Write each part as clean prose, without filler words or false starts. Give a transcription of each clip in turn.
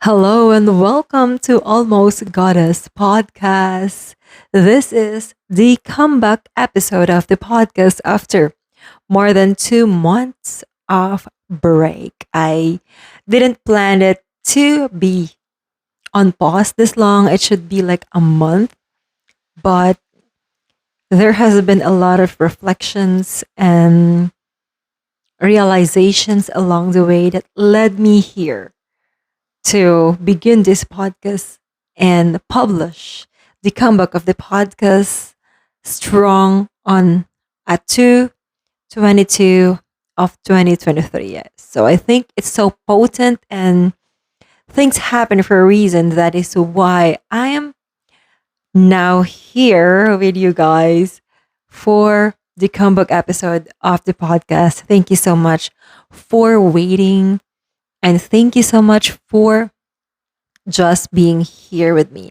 Hello and welcome to Almost Goddess podcast. This is the comeback episode of the podcast after more than 2 months of break. I didn't plan it to be on pause this long. It should be like a month, but there has been a lot of reflections and realizations along the way that led me here to begin this podcast and publish the comeback of the podcast strong on at 2/22 of 2023. Yes. So I think it's so potent and things happen for a reason. That is why I am now here with you guys for the comeback episode of the podcast. Thank you so much for waiting and thank you so much for just being here with me.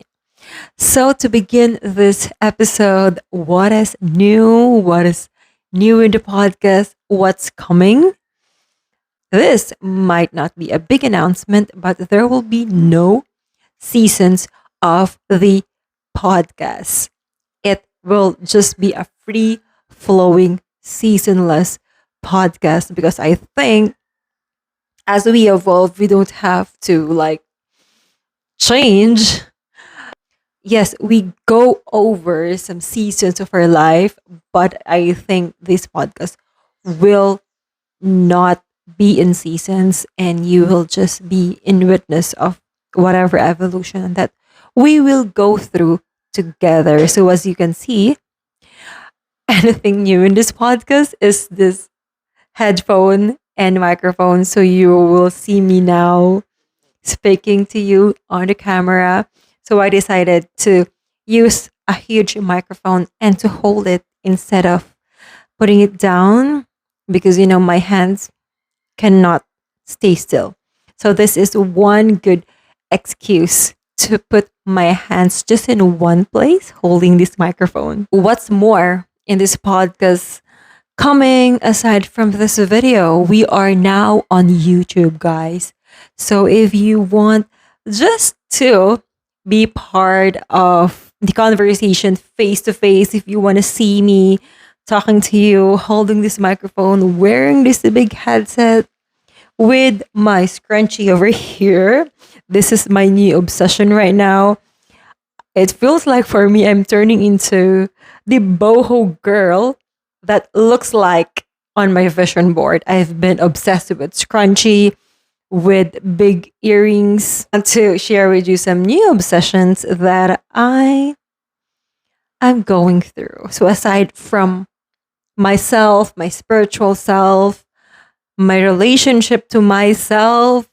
So, to begin this episode, what is new? What is new in the podcast? What's coming? This might not be a big announcement, but there will be no seasons of the podcast. It will just be a free flowing, seasonless podcast because I think as we evolve, we don't have to change. Yes, we go over some seasons of our life, but I think this podcast will not be in seasons and you will just be in witness of whatever evolution that we will go through together. So, as you can see, anything new in this podcast is this headphone and microphone. So, you will see me now speaking to you on the camera. So I decided to use a huge microphone and to hold it instead of putting it down because my hands cannot stay still. So this is one good excuse to put my hands just in one place holding this microphone. What's more in this podcast coming aside from this video, we are now on YouTube, guys. So if you want just to be part of the conversation face to face, if you want to see me talking to you, holding this microphone, wearing this big headset with my scrunchie over here, this is my new obsession right now. It feels like for me, I'm turning into the boho girl that looks like on my vision board. I've been obsessed with scrunchie with big earrings and to share with you some new obsessions that I am going through. So aside from myself, my spiritual self, my relationship to myself,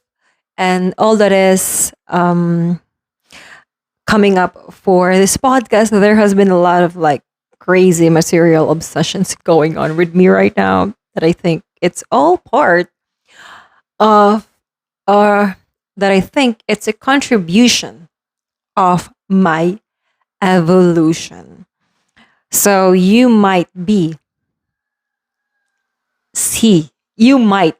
and all that is coming up for this podcast, there has been a lot of crazy material obsessions going on with me right now that I think it's all part of or that I think it's a contribution of my evolution. So you might be, see, you might,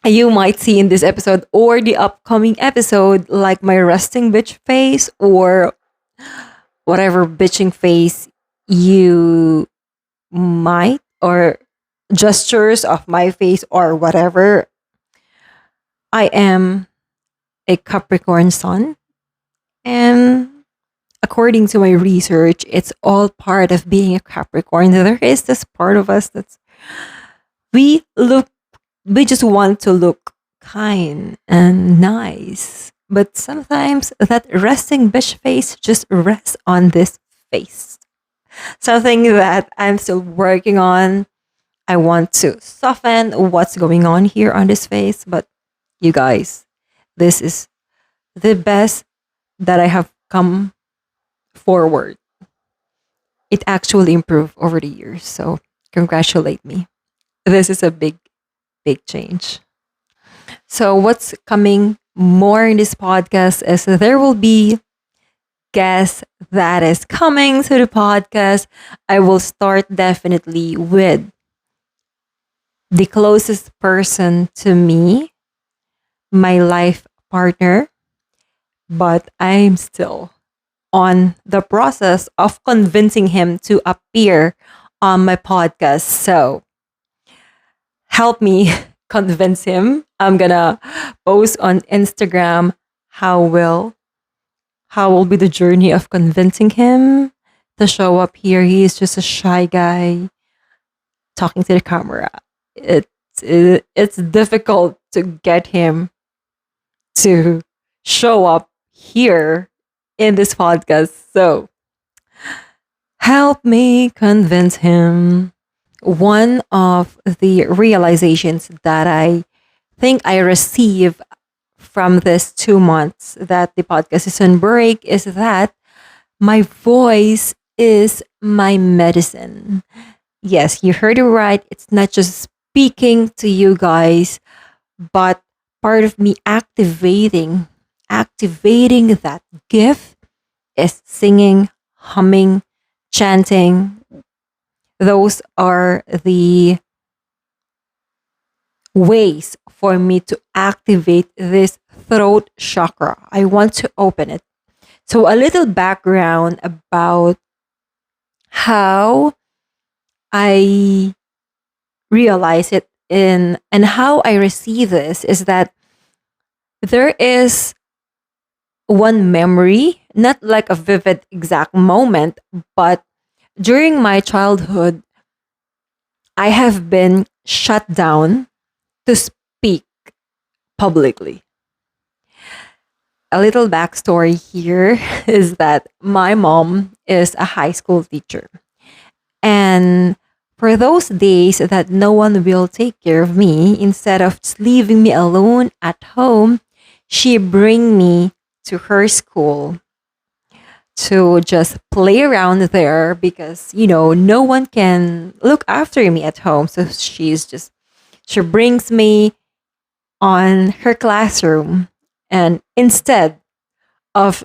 you might see in this episode or the upcoming episode, like my resting bitch face or whatever bitching face you might, or gestures of my face or whatever. I am a Capricorn sun, and according to my research, it's all part of being a Capricorn. There is this part of us that's we look we just want to look kind and nice. But sometimes that resting bitch face just rests on this face. Something that I'm still working on. I want to soften what's going on here on this face, but you guys, this is the best that I have come forward. It actually improved over the years, so congratulate me. This is a big, big change. So, what's coming more in this podcast is there will be guests that is coming to the podcast. I will start definitely with the closest person to me, my life partner, but I'm still on the process of convincing him to appear on my podcast. So help me convince him. I'm gonna post on Instagram how will how will be the journey of convincing him to show up here. He is just a shy guy talking to the camera. It's difficult to get him to show up here in this podcast. So help me convince him. One of the realizations that I think I receive from this 2 months that the podcast is on break is that my voice is my medicine. Yes, you heard it right. It's not just speaking to you guys, but part of me activating that gift is singing, humming, chanting. Those are the ways for me to activate this throat chakra. I want to open it. So, a little background about how I realize it in and how I receive this is that there is one memory, not like a vivid exact moment, but during my childhood, I have been shut down to speak publicly. A little backstory here is that my mom is a high school teacher. And for those days that no one will take care of me, instead of just leaving me alone at home, she bring me to her school to just play around there because, no one can look after me at home. So she brings me on her classroom. And instead of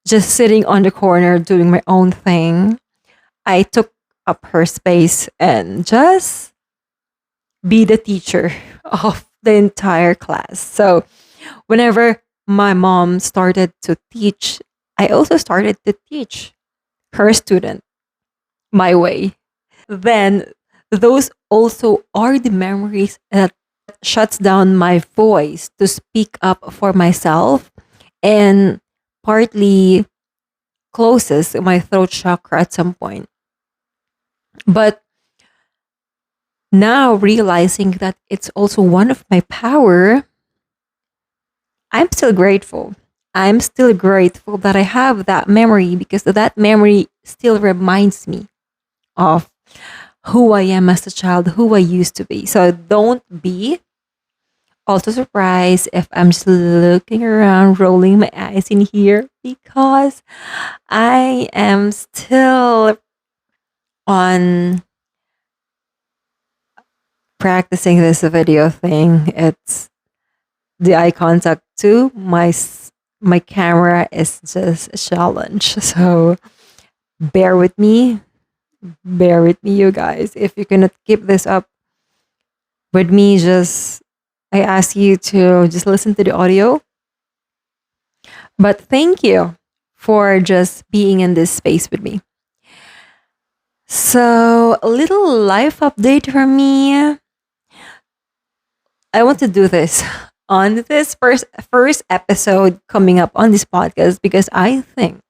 just sitting on the corner doing my own thing, I took up her space and just be the teacher of the entire class. So whenever my mom started to teach, I also started to teach her student my way. Then those also are the memories that shuts down my voice to speak up for myself and partly closes my throat chakra at some point. But now realizing that it's also one of my power, I'm still grateful. I'm still grateful that I have that memory because that memory still reminds me of who I am as a child, who I used to be. So don't be also surprised if I'm just looking around, rolling my eyes in here because I am still on practicing this video thing. It's the eye contact too. My camera is just a challenge. So bear with me. Bear with me, you guys. If you cannot keep this up with me, I ask you to just listen to the audio. But thank you for just being in this space with me. So, a little life update for me. I want to do this on this first episode coming up on this podcast because I think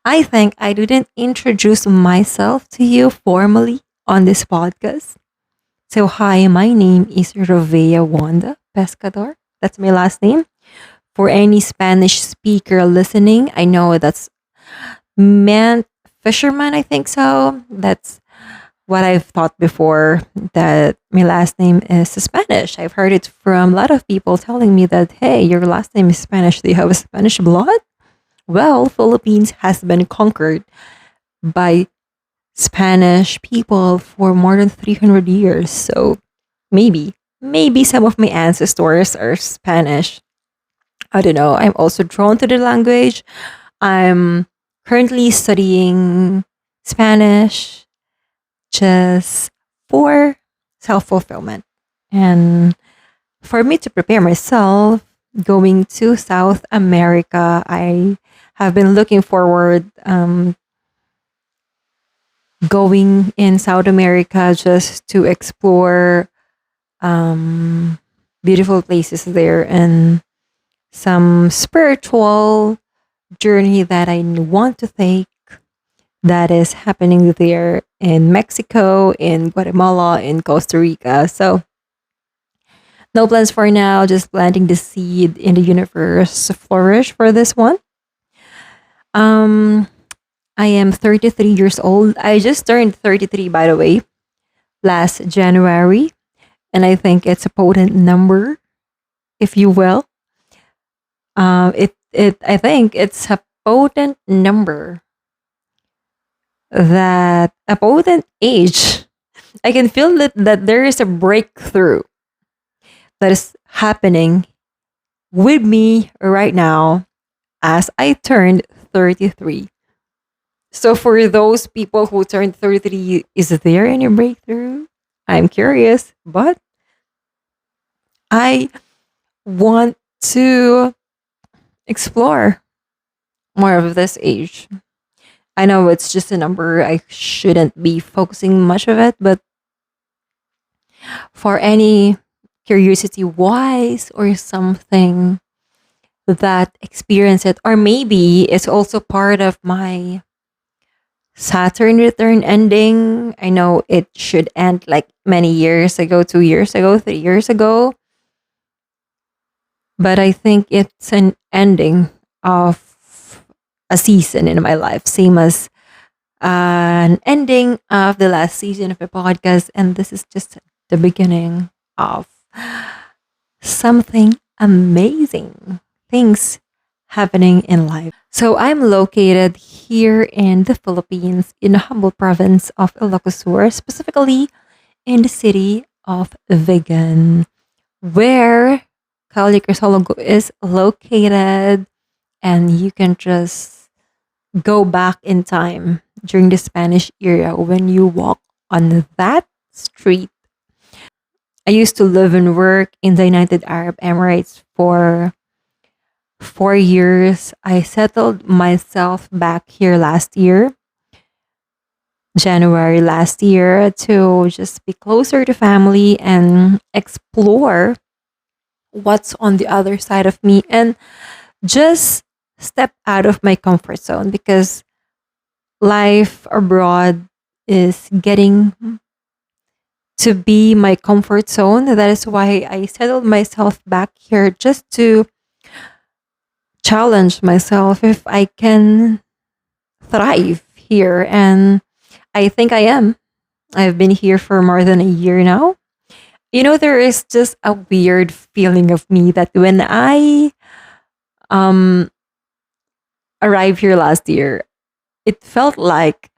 I didn't introduce myself to you formally on this podcast. So hi, my name is Rovea Wanda Pescador. That's my last name. For any Spanish speaker listening, I know that's meant fisherman, I think so. That's what I've thought before, that my last name is Spanish. I've heard it from a lot of people telling me that, hey, your last name is Spanish. Do you have a Spanish blood? Well, Philippines has been conquered by Spanish people for more than 300 years. So maybe some of my ancestors are Spanish. I don't know. I'm also drawn to the language. I'm currently studying Spanish just for self fulfillment. And for me to prepare myself, going to South America, I have been looking forward going in South America just to explore um, beautiful places there and some spiritual journey that I want to take that is happening there in Mexico, in Guatemala, in Costa Rica. So, no plans for now, just planting the seed in the universe to flourish for this one. Um, I am 33 years old. I just turned 33, by the way, last January. And I think it's a potent number, if you will. I think it's a potent number, that a potent age. I can feel that there is a breakthrough that is happening with me right now as I turned 33. So for those people who turned 33, is there any breakthrough? I'm curious, but I want to explore more of this age. I know it's just a number. I shouldn't be focusing much of it, but for any curiosity wise or something that experience it, or maybe it's also part of my Saturn return ending. I know it should end like many years ago, 2 years ago, 3 years ago, but I think it's an ending of a season in my life, same as an ending of the last season of a podcast. And this is just the beginning of something amazing, things happening in life. So I'm located here in the Philippines, in the humble province of Ilocos Sur, specifically in the city of Vigan, where Cauli Crisologo is located, and you can just go back in time during the Spanish era when you walk on that street. I used to live and work in the United Arab Emirates for 4 years. I settled myself back here last year, January last year, to just be closer to family and explore what's on the other side of me and just step out of my comfort zone, because life abroad is getting to be my comfort zone. That is why I settled myself back here, just to challenge myself if I can thrive here. And I think I am. I've been here for more than a year now. You know, there is just a weird feeling of me that when I um arrived here last year, it felt like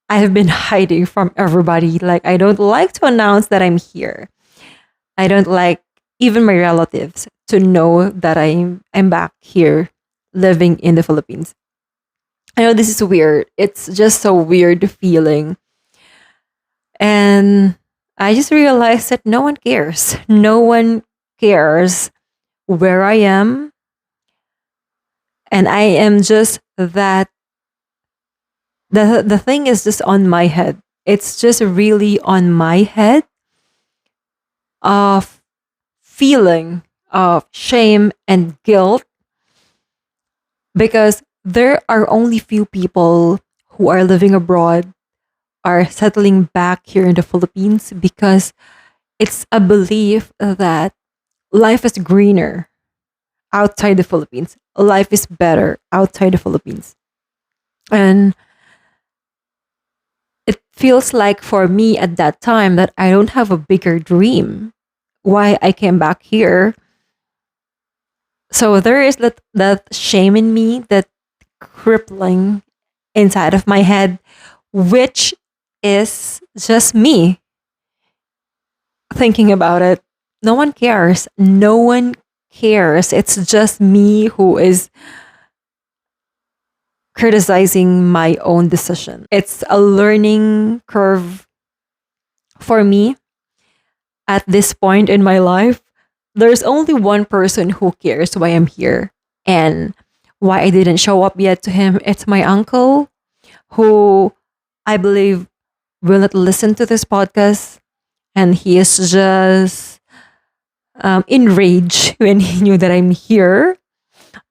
I have been hiding from everybody. Like, I don't like to announce that I'm here. I don't like even my relatives to know that I'm back here living in the Philippines. I know this is weird. It's just so weird feeling. And I just realized that no one cares. No one cares where I am. And I am just that, the thing is just on my head. It's just really on my head of feeling of shame and guilt, because there are only few people who are living abroad, are settling back here in the Philippines, because it's a belief that life is greener outside the Philippines. Life is better outside the Philippines. And it feels like for me at that time that I don't have a bigger dream why I came back here. So there is that shame in me, that crippling inside of my head, which is just me thinking about it. No one cares. No one cares. It's just me who is criticizing my own decision. It's a learning curve for me. At this point in my life, there's only one person who cares why I'm here and why I didn't show up yet to him. It's my uncle, who I believe will not listen to this podcast. And he is just enraged when he knew that I'm here.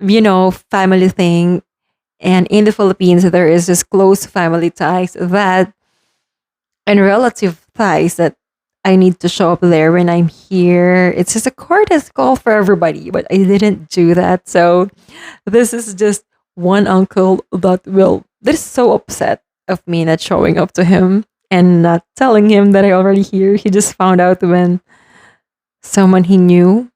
Family thing. And in the Philippines, there is this close family ties that and relative ties that I need to show up there when I'm here. It's just a courteous call for everybody, but I didn't do that. So this is just one uncle that is so upset of me not showing up to him and not telling him that I already here. He just found out when someone he knew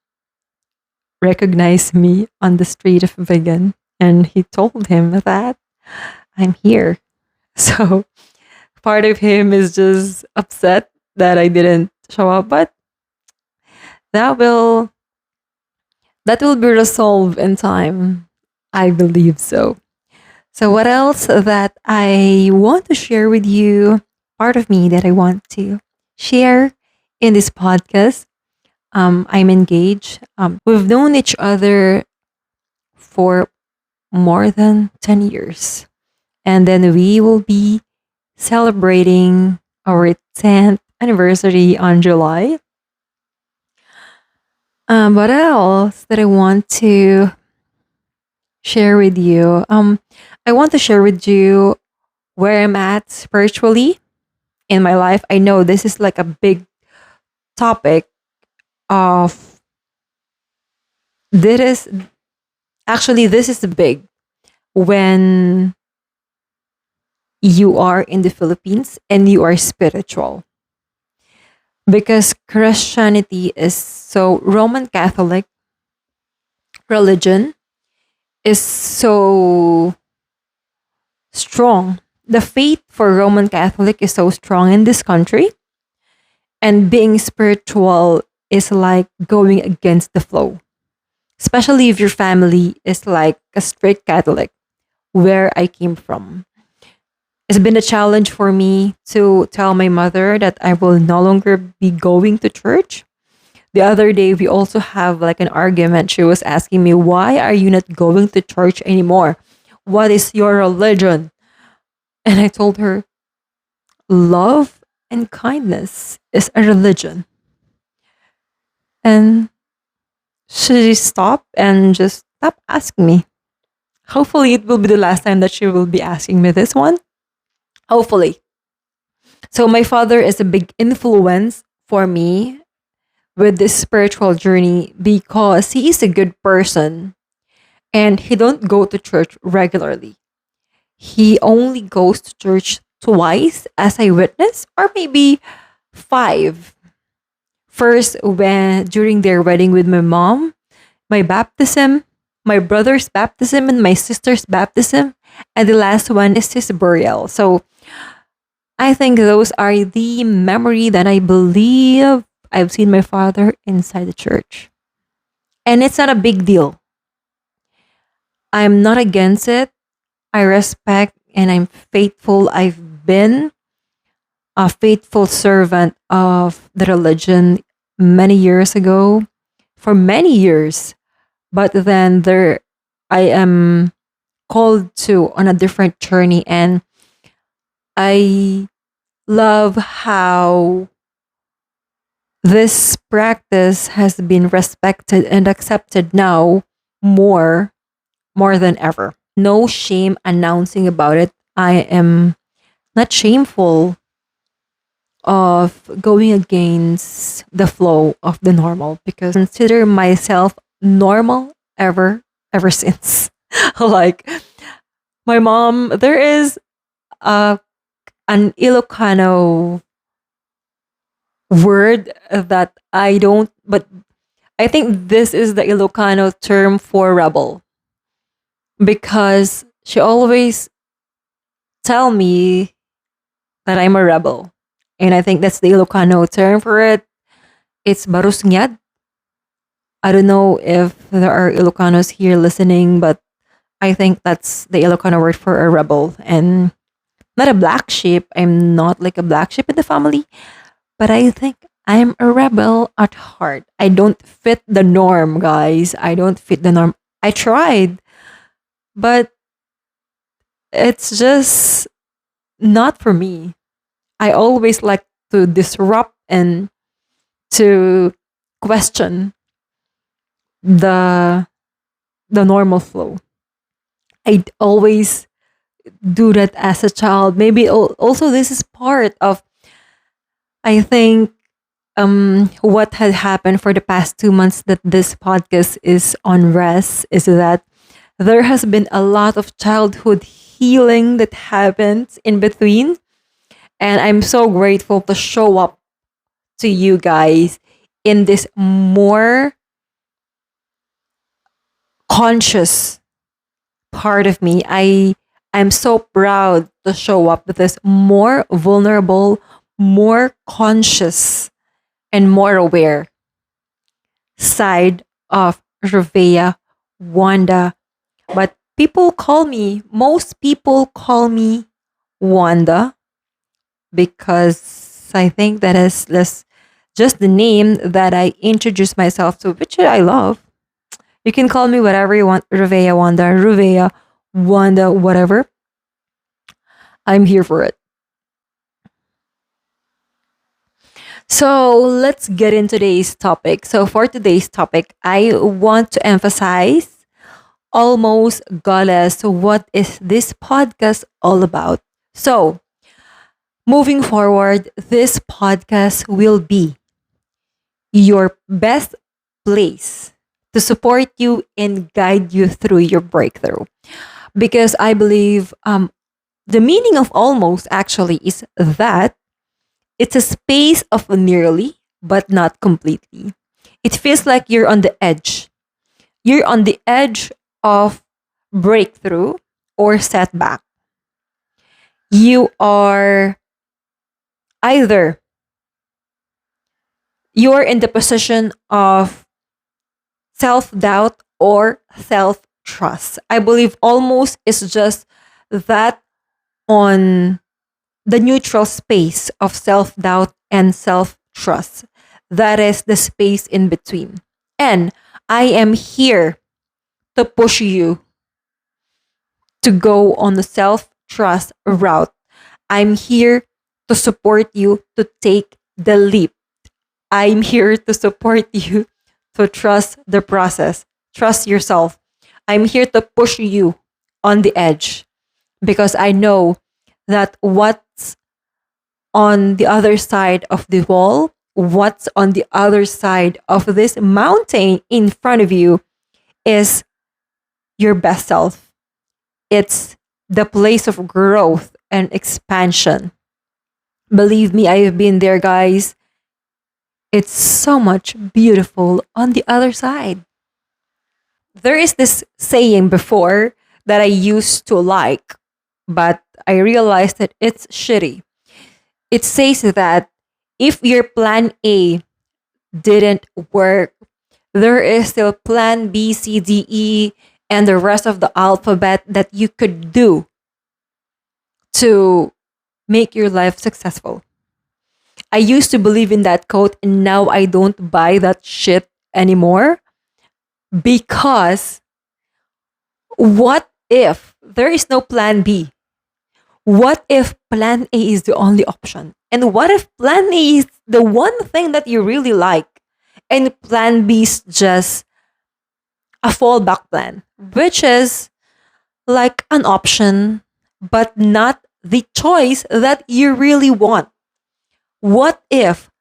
recognized me on the street of Vegan, and he told him that I'm here. So part of him is just upset that I didn't show up, but that will that will be resolved in time. I believe so. So what else that I want to share with you, part of me that I want to share in this podcast. I'm engaged. We've known each other for more than 10 years. And then we will be celebrating our 10th anniversary on July. What else that I want to share with you? I want to share with you where I'm at spiritually in my life. I know this is like a big topic of this is this is big when you are in the Philippines and you are spiritual, because Christianity is so Roman Catholic religion is so strong. The faith for Roman Catholic is so strong in this country, and being spiritual is like going against the flow, especially if your family is like a strict Catholic, where I came from. It's been a challenge for me to tell my mother that I will no longer be going to church. The other day, we also have like an argument. She was asking me, why are you not going to church anymore? What is your religion? And I told her, love and kindness is a religion. And she stopped and just stopped asking me. Hopefully, it will be the last time that she will be asking me this one. Hopefully. So, my father is a big influence for me with this spiritual journey because he is a good person and he don't go to church regularly. He only goes to church twice as I witness, or maybe five. First, when during their wedding with my mom, my baptism, my brother's baptism, and my sister's baptism, and the last one is his burial. So I think those are the memory that I believe I've seen my father inside the church. And it's not a big deal. I'm not against it. I respect and I'm faithful. I've been a faithful servant of the religion many years ago, for many years. But then I am called to on a different journey, and I love how this practice has been respected and accepted now more than ever. No shame announcing about it. I am not shameful of going against the flow of the normal, because I consider myself normal ever since. Like my mom, there is a an Ilocano word that I don't, but I think this is the Ilocano term for rebel, because she always tell me that I'm a rebel. And I think that's the Ilocano term for it. It's barusnyad. I don't know if there are Ilocanos here listening, but I think that's the Ilocano word for a rebel. And not a black sheep. I'm not like a black sheep in the family, but I think I'm a rebel at heart. I don't fit the norm, guys. I don't fit the norm. I tried, but it's just not for me. I always like to disrupt and to question the the normal flow. I always do that as a child. Maybe also this is part of, I think, what had happened for the past 2 months that this podcast is on rest is that there has been a lot of childhood healing that happens in between. And I'm so grateful to show up to you guys in this more conscious part of me. I'm so proud to show up with this more vulnerable, more conscious, and more aware side of Revea, Wanda. But most people call me Wanda because I think that is less just the name that I introduce myself to, which I love. You can call me whatever you want, Ruvea, Wanda, whatever. I'm here for it. So let's get into today's topic. So for today's topic, I want to emphasize almost goddess. What is this podcast all about? So moving forward, this podcast will be your best place to support you and guide you through your breakthrough. Because I believe the meaning of almost actually is that it's a space of nearly, but not completely. It feels like you're on the edge. You're on the edge of breakthrough or setback. You are either you're in the position of self doubt or self trust. I believe almost is just that on the neutral space of self doubt and self trust. That is the space in between. And I am here to push you to go on the self trust route. I'm here to support you to take the leap. I'm here to support you to trust the process, trust yourself. I'm here to push you on the edge because I know that what's on the other side of the wall, what's on the other side of this mountain in front of you is your best self. It's the place of growth and expansion. Believe me, I have been there, guys. It's so much beautiful on the other side. There is this saying before that I used to like, but I realized that it's shitty. It says that if your plan A didn't work, there is still plan B, C, D, E, and the rest of the alphabet that you could do to make your life successful. I used to believe in that quote, and now I don't buy that shit anymore because what if there is no plan B? What if plan A is the only option? And what if plan A is the one thing that you really like? And plan B is just a fallback plan, which is like an option, but not the choice that you really want. What if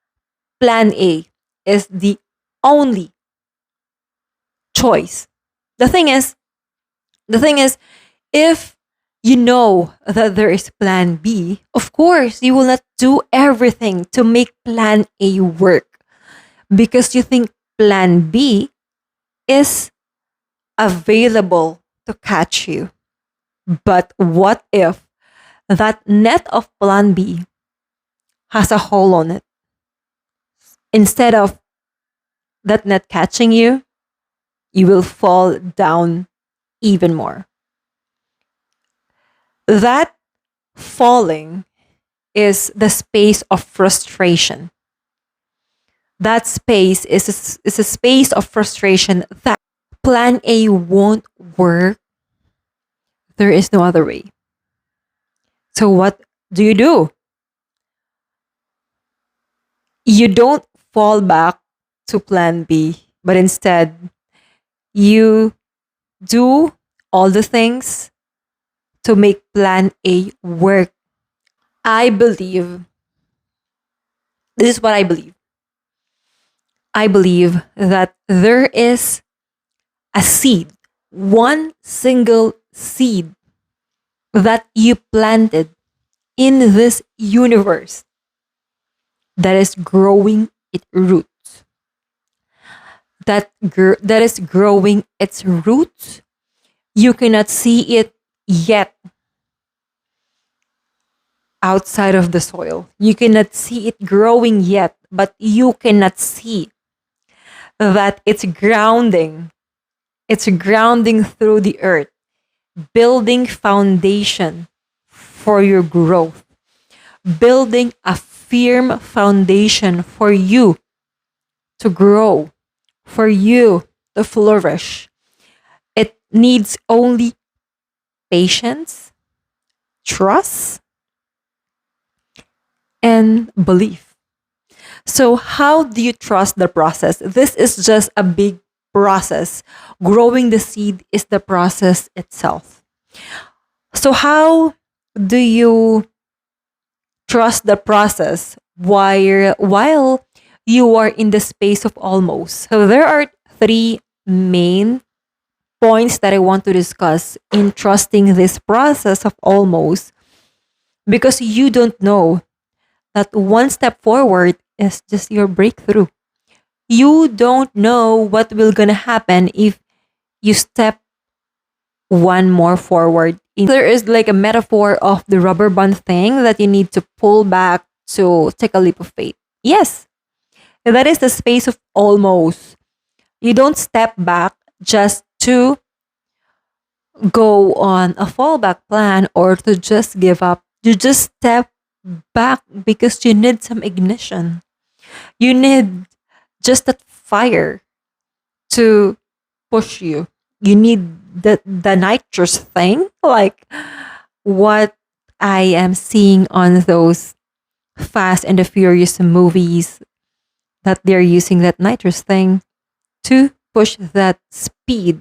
plan A is the only choice? The thing is, the thing is, if you know that there is plan B, of course, you will not do everything to make plan A work because you think plan B is available to catch you. But what if that net of plan B has a hole on it? Instead of that net catching you, you will fall down even more. That falling is the space of frustration. That space is a space of frustration that plan A won't work. There is no other way. So what do? You don't fall back to plan B, but instead you do all the things to make plan A work. I believe, this is what I believe. I believe that there is a seed, one single seed that you planted in this universe that is growing its roots. That is growing its roots. You cannot see it yet outside of the soil. You cannot see it growing yet, but you cannot see that it's grounding. It's grounding through the earth, building foundation for your growth, building a firm foundation for you to grow, for you to flourish. It needs only patience, trust, and belief. So, how do you trust the process? This is just a big process. Growing the seed is the process itself. So, how do you trust the process while you are in the space of almost? So, there are three main points that I want to discuss in trusting this process of almost, because you don't know that one step forward is just your breakthrough. You don't know what will gonna happen if you step one more forward. There is like a metaphor of the rubber band thing that you need to pull back to take a leap of faith. Yes, that is the space of almost. You don't step back just to go on a fallback plan or to just give up. You just step back because you need some ignition. You need just that fire to push you. You need the nitrous thing, like what I am seeing on those Fast and the Furious movies, that they're using that nitrous thing to push that speed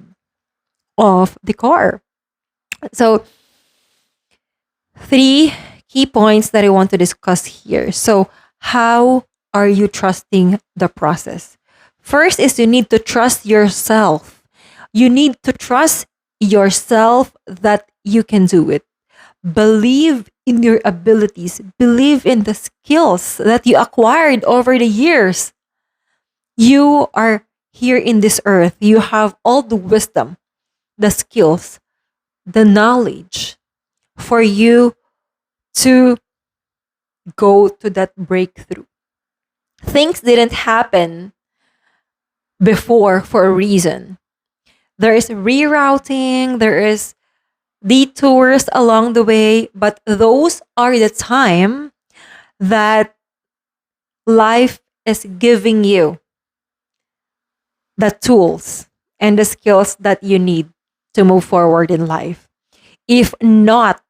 of the car. So, three key points that I want to discuss here. So, how are you trusting the process? First is you need to trust yourself. You need to trust yourself that you can do it. Believe in your abilities. Believe in the skills that you acquired over the years. You are here in this earth. You have all the wisdom, the skills, the knowledge for you to go to that breakthrough. Things didn't happen before for a reason. There is rerouting, there is detours along the way, but those are the time that life is giving you the tools and the skills that you need to move forward in life. If not,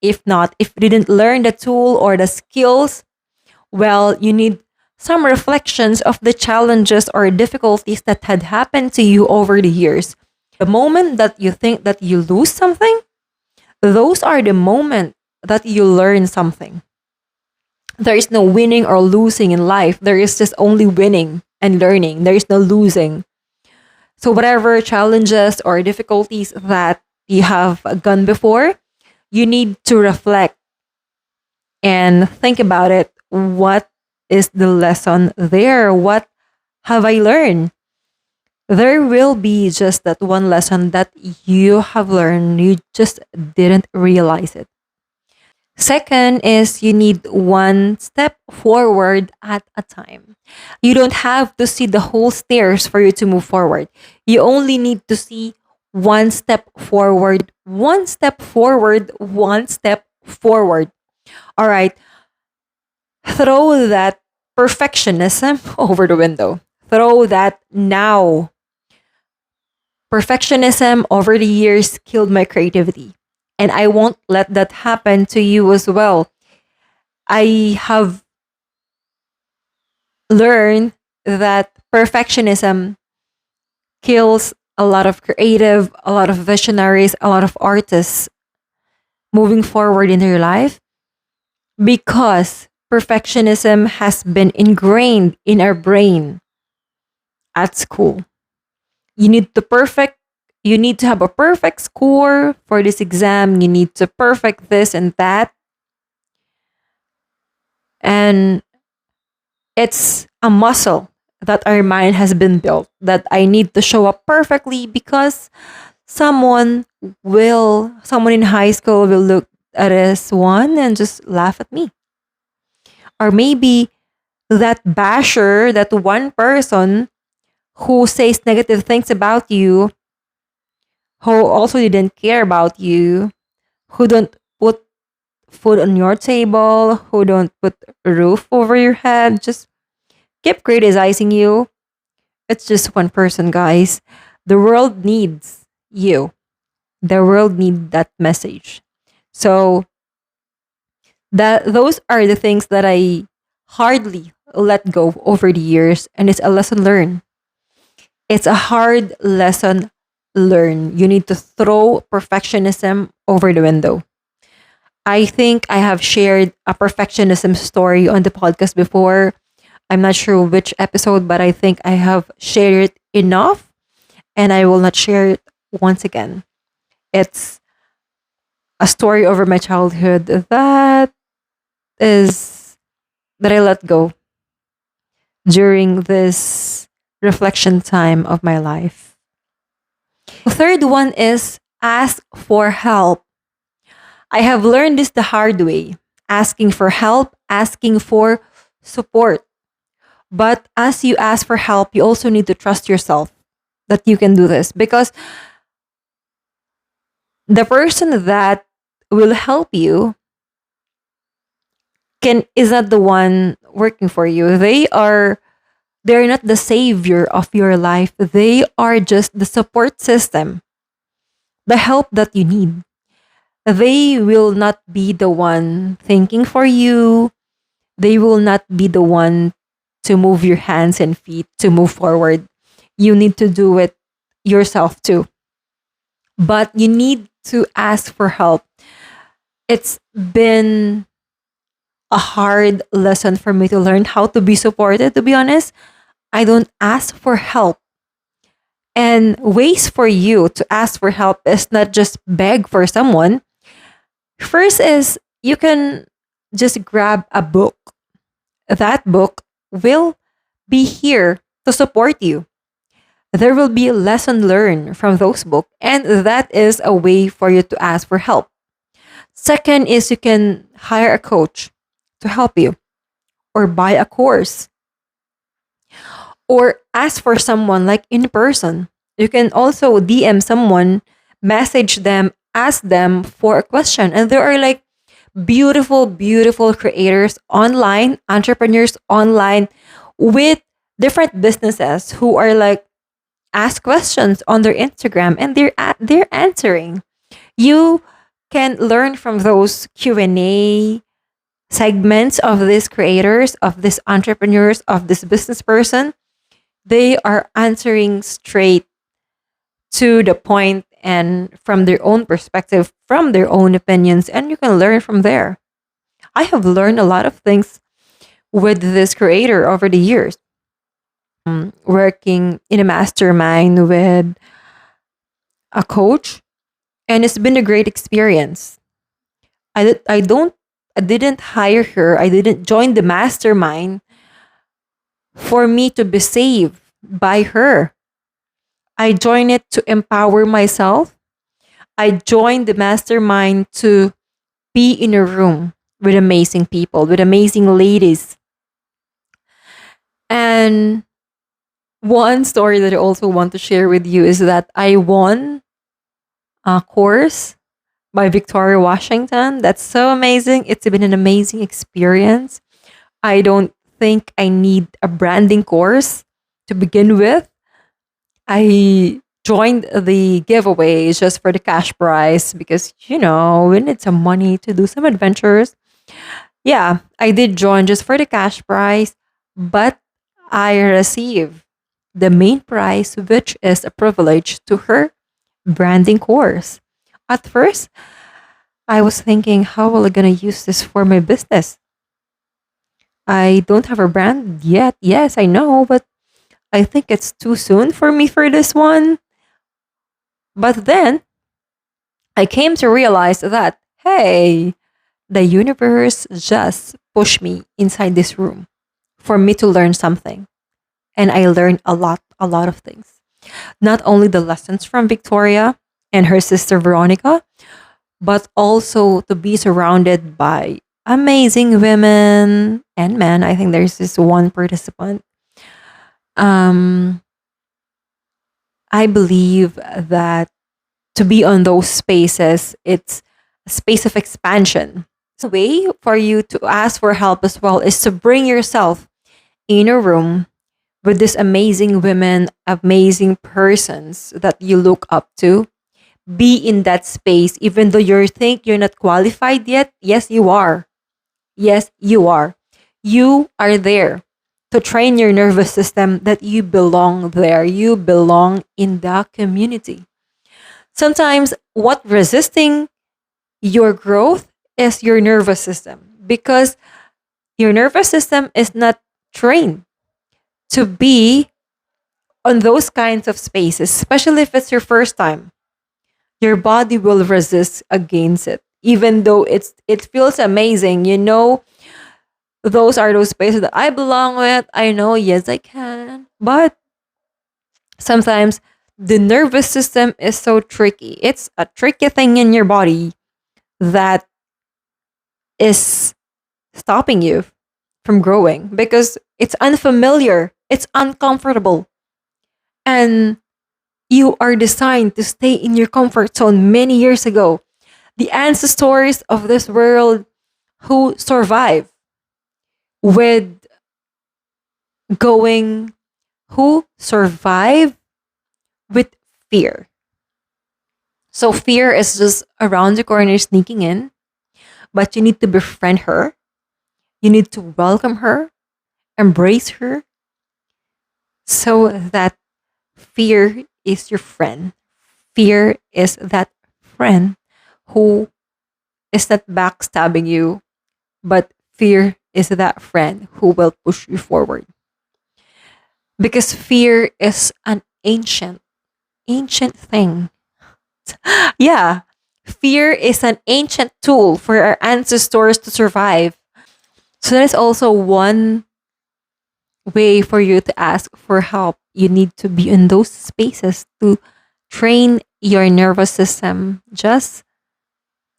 if you didn't learn the tool or the skills, well, you need some reflections of the challenges or difficulties that had happened to you over the years. The moment that you think that you lose something, those are the moment that you learn something. There is no winning or losing in life. There is just only winning and learning. There is no losing. So whatever challenges or difficulties that you have gone before, you need to reflect and think about it. What is the lesson there? What have I learned? There will be just that one lesson that you have learned. You just didn't realize it. Second is you need one step forward at a time. You don't have to see the whole stairs for you to move forward. You only need to see one step forward, one step forward, one step forward. All right. Throw that Perfectionism over the window. Throw that now. Perfectionism over the years killed my creativity. And I won't let that happen to you as well. I have learned that perfectionism kills a lot of creative, a lot of visionaries, a lot of artists moving forward in their life because perfectionism has been ingrained in our brain at school. You need to perfect you need to have a perfect score for this exam. You need to perfect this and that. And it's a muscle that our mind has been built that I need to show up perfectly because someone in high school will look at this one and just laugh at me. Or maybe that basher, that one person who says negative things about you, who also didn't care about you, who don't put food on your table, who don't put a roof over your head, just keep criticizing you. It's just one person, guys. The world needs you. The world needs that message. So that those are the things that I hardly let go over the years, and it's a lesson learned. It's a hard lesson learned. You need to throw perfectionism over the window. I think I have shared a perfectionism story on the podcast before. I'm not sure which episode, but I think I have shared it enough and I will not share it once again. It's a story over my childhood is that I let go during this reflection time of my life. Third one is ask for help. I have learned this the hard way. Asking for help, asking for support. But as you ask for help, you also need to trust yourself that you can do this because the person that will help you can is not the one working for you. They're not the savior of your life. They are just the support system, the help that you need. They will not be the one thinking for you. They will not be the one to move your hands and feet to move forward. You need to do it yourself too. But you need to ask for help. It's been a hard lesson for me to learn how to be supported, to be honest. I don't ask for help. And ways for you to ask for help is not just beg for someone. First is you can just grab a book. That book will be here to support you. There will be a lesson learned from those books, and that is a way for you to ask for help. Second is you can hire a coach to help you or buy a course or ask for someone like in person. You can also DM someone, message them, ask them for a question. And there are like beautiful, beautiful creators online, entrepreneurs online with different businesses who are like ask questions on their Instagram and they're answering. You can learn from those Q&A segments of these creators, of these entrepreneurs, of this business person. They are answering straight to the point and from their own perspective, from their own opinions, and you can learn from there. I have learned a lot of things with this creator over the years. Working in a mastermind with a coach, and it's been a great experience. I did, I don't I didn't hire her. I didn't join the mastermind for me to be saved by her. I joined it to empower myself. I joined the mastermind to be in a room with amazing people, with amazing ladies. And one story that I also want to share with you is that I won a course by Victoria Washington. That's so amazing. It's been an amazing experience. I don't think I need a branding course to begin with. I joined the giveaway just for the cash prize because, we need some money to do some adventures. Yeah, I did join just for the cash prize, but I received the main prize, which is a privilege to her branding course. At first, I was thinking, how will I gonna use this for my business? I don't have a brand yet. Yes, I know, but I think it's too soon for me for this one. But then I came to realize that, hey, the universe just pushed me inside this room for me to learn something. And I learned a lot of things. Not only the lessons from Victoria and her sister Veronica, but also to be surrounded by amazing women and men. I think there's this one participant. Um, I believe that to be on those spaces, it's a space of expansion. Way for you to ask for help as well is to bring yourself in a room with these amazing women, amazing persons that you look up to. Be in that space, even though you think you're not qualified yet. Yes, you are. Yes, you are. You are there to train your nervous system that you belong there. You belong in the community. Sometimes what resisting your growth is your nervous system because your nervous system is not trained to be on those kinds of spaces, especially if it's your first time. Your body will resist against it, even though it feels amazing. Those are those spaces that I belong with. I know, yes, I can, but sometimes the nervous system is so tricky. It's a tricky thing in your body that is stopping you from growing because it's unfamiliar, it's uncomfortable, and you are designed to stay in your comfort zone many years ago. The ancestors of this world who survive with going, who survive with fear. So fear is just around the corner sneaking in, but you need to befriend her. You need to welcome her, embrace her, so that fear is your friend. Fear is that friend who is not backstabbing you, but fear is that friend who will push you forward. Because fear is an ancient thing. Yeah, fear is an ancient tool for our ancestors to survive. So that is also one way for you to ask for help. You need to be in those spaces to train your nervous system just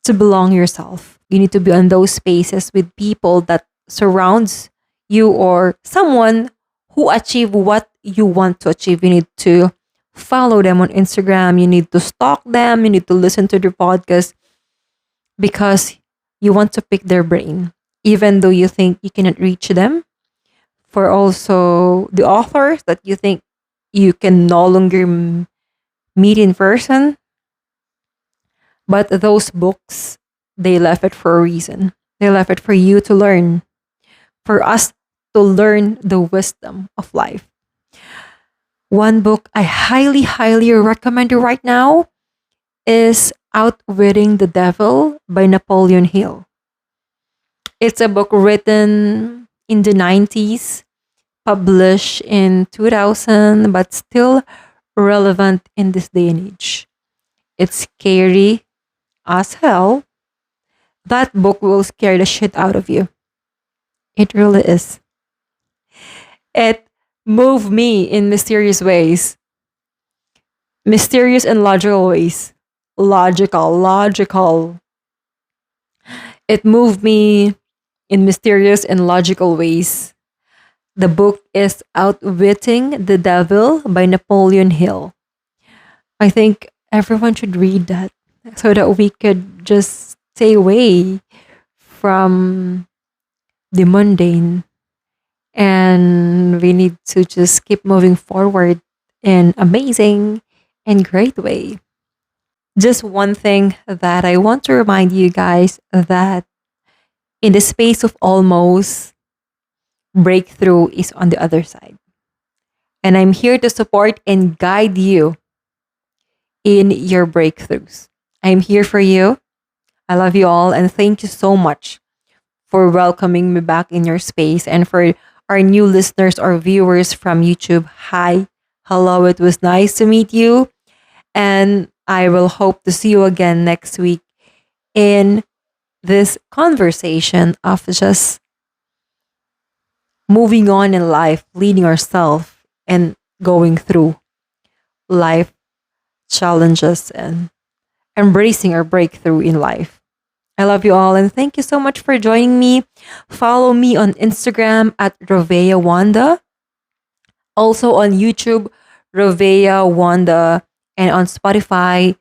to belong yourself. You need to be on those spaces with people that surrounds you or someone who achieve what you want to achieve. You need to follow them on Instagram. You need to stalk them. You need to listen to their podcast because you want to pick their brain, even though you think you cannot reach them. For also the authors that you think you can no longer meet in person, but those books, they left it for a reason. They left it for you to learn, for us to learn the wisdom of life. One book I highly, highly recommend you right now is Outwitting the Devil by Napoleon Hill. It's a book written in the 90s, published in 2000, but still relevant in this day and age. It's scary as hell. That book will scare the shit out of you. It really is. It moved me in mysterious ways. Mysterious and logical ways. Logical. It moved me in mysterious and logical ways. The book is Outwitting the Devil by Napoleon Hill. I think everyone should read that so that we could just stay away from the mundane And we need to just keep moving forward in amazing and great way. Just one thing that I want to remind you guys that in the space of almost, breakthrough is on the other side. And I'm here to support and guide you in your breakthroughs. I'm here for you. I love you all and thank you so much for welcoming me back in your space. And for our new listeners or viewers from YouTube, hi, hello, it was nice to meet you. And I will hope to see you again next week in this conversation of just moving on in life, leading ourselves, and going through life challenges and embracing our breakthrough in life. I love you all and thank you so much for joining me. Follow me on Instagram at Rovea Wanda, also on YouTube, Rovea Wanda, and on Spotify,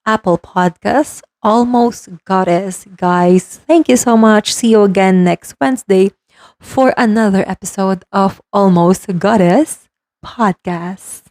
Apple Podcasts, Almost Goddess. Guys, thank you so much. See you again next Wednesday for another episode of Almost Goddess Podcast.